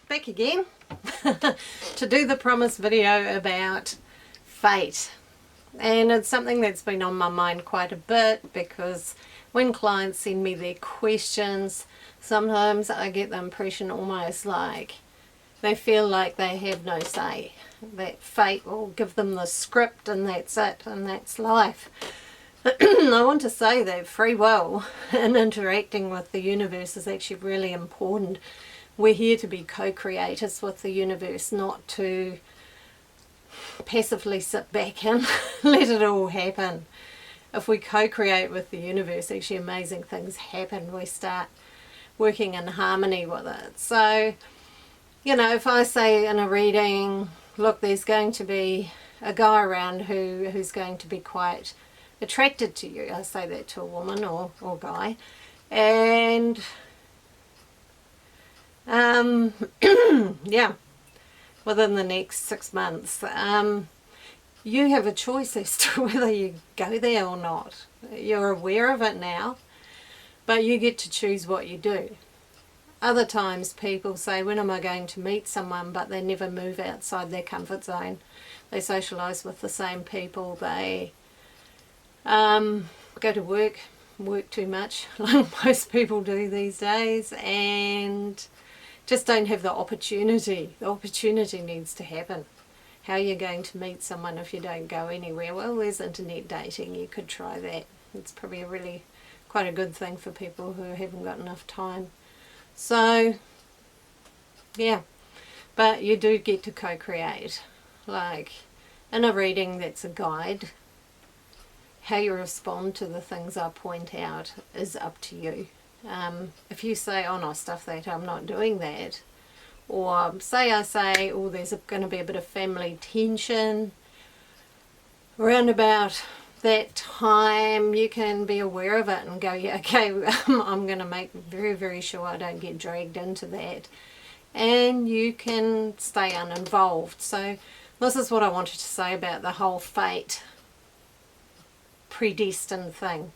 back again to do the promised video about fate. And it's something that's been on my mind quite a bit, because when clients send me their questions, sometimes I get the impression almost like they feel like they have no say, that fate will give them the script and that's it, and that's life. I want to say that free will and interacting with the universe is actually really important. We're here to be co-creators with the universe, not to passively sit back and let it all happen. If we co-create with the universe, actually amazing things happen. We start working in harmony with it. So, you know, if I say in a reading, look, there's going to be a guy around who's going to be quite attracted to you. I say that to a woman or guy. And yeah, within the next 6 months, you have a choice as to whether you go there or not. You're aware of it now, but you get to choose what you do. Other times people say, when am I going to meet someone, but they never move outside their comfort zone. They socialise with the same people, they go to work too much, like most people do these days, and just don't have the opportunity. The opportunity needs to happen. How are you going to meet someone if you don't go anywhere? Well, there's internet dating. You could try that. It's probably quite a good thing for people who haven't got enough time. So, yeah, but you do get to co-create. Like, in a reading that's a guide, how you respond to the things I point out is up to you. If you say, oh no, stuff that, I'm not doing that, or say I say, oh, there's going to be a bit of family tension around about that time, you can be aware of it and go, yeah, okay, I'm going to make very, very sure I don't get dragged into that, and you can stay uninvolved. So this is what I wanted to say about the whole fate predestined thing.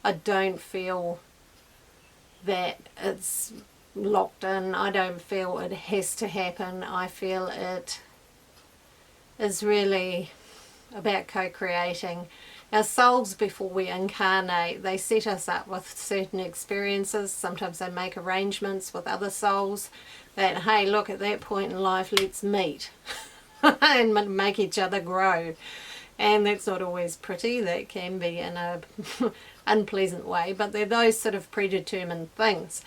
I don't feel that it's locked in. I don't feel it has to happen. I feel it is really about co-creating. Our souls, before we incarnate, they set us up with certain experiences. Sometimes they make arrangements with other souls that, hey, look, at that point in life, let's meet and make each other grow. And that's not always pretty. That can be in a unpleasant way, but they're those sort of predetermined things.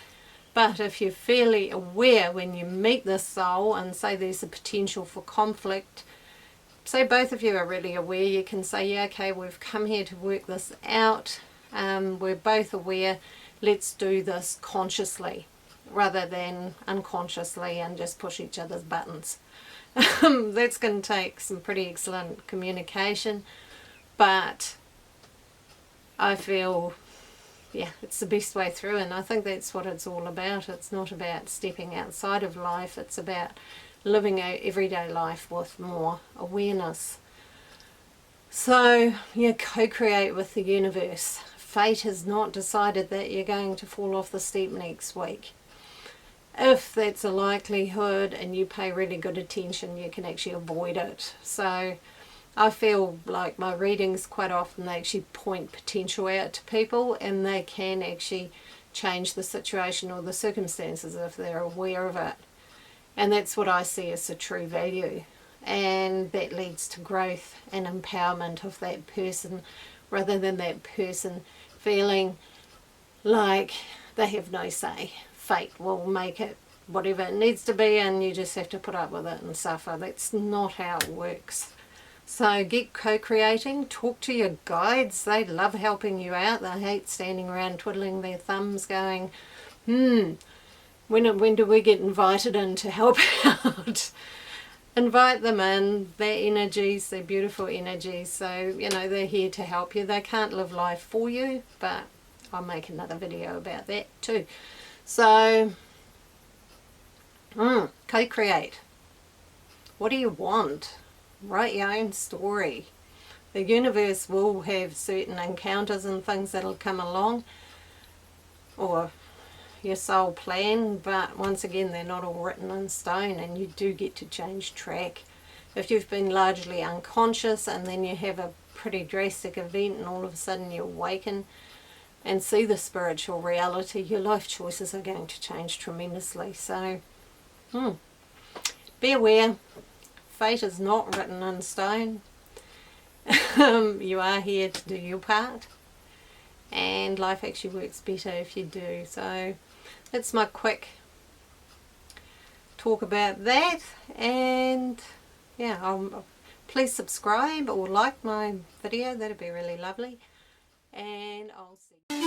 But if you're fairly aware when you meet this soul and say there's a potential for conflict, say both of you are really aware, you can say, yeah, okay, we've come here to work this out. We're both aware. Let's do this consciously rather than unconsciously and just push each other's buttons. That's going to take some pretty excellent communication, but I feel, yeah, it's the best way through, and I think that's what it's all about. It's not about stepping outside of life, it's about living our everyday life with more awareness. So, yeah, co-create with the universe. Fate has not decided that you're going to fall off the steep next week. If that's a likelihood and you pay really good attention, you can actually avoid it. So I feel like my readings quite often, they actually point potential out to people, and they can actually change the situation or the circumstances if they're aware of it. And that's what I see as a true value. And that leads to growth and empowerment of that person, rather than that person feeling like they have no say. Fate will make it whatever it needs to be, and you just have to put up with it and suffer. That's not how it works. So get co-creating. Talk to your guides. They love helping you out. They hate standing around twiddling their thumbs going, when do we get invited in to help out? Invite them in. Their energies, they're beautiful energies. So, you know, they're here to help you. They can't live life for you, but I'll make another video about that too. So, co-create. What do you want? Write your own story. The universe will have certain encounters and things that'll come along, or your soul plan, but once again they're not all written in stone, and you do get to change track. If you've been largely unconscious and then you have a pretty drastic event and all of a sudden you awaken and see the spiritual reality, your life choices are going to change tremendously. So be aware, fate is not written in stone. You are here to do your part, and life actually works better if you do. So that's my quick talk about that. And yeah, please subscribe or like my video, that'd be really lovely, and I'll see you.